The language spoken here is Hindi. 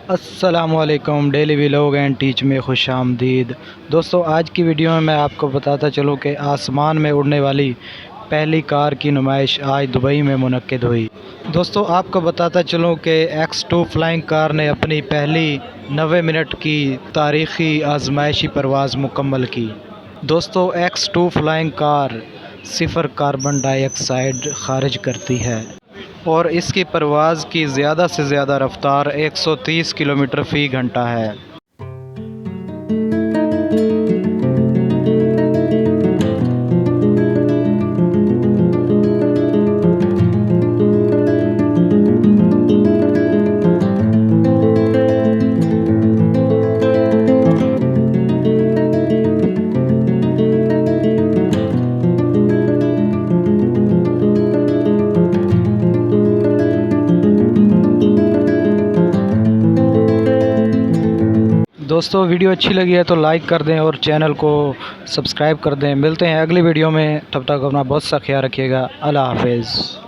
अस्सलामुअलैकुम, डेली व्लॉग एंड टीच में खुश आमदीद। दोस्तों, आज की वीडियो में मैं आपको बताता चलूँ कि आसमान में उड़ने वाली पहली कार की नुमाइश आज दुबई में मुनक्किद हुई। दोस्तों, आपको बताता चलूँ कि X2 फ्लाइंग कार ने अपनी पहली 90 मिनट की तारीख़ी आजमाइशी परवाज़ मुकम्मल की। दोस्तों, X2 फ्लाइंग कार सिफ़र कार्बन डाइऑक्साइड खारिज करती है और इसकी परवाज़ की ज़्यादा से ज़्यादा रफ़्तार 130 किलोमीटर फ़ी घंटा है। दोस्तों, वीडियो अच्छी लगी है तो लाइक कर दें और चैनल को सब्सक्राइब कर दें। मिलते हैं अगली वीडियो में, तब तक अपना बहुत सा ख्याल रखिएगा। अल्लाह हाफ़िज़।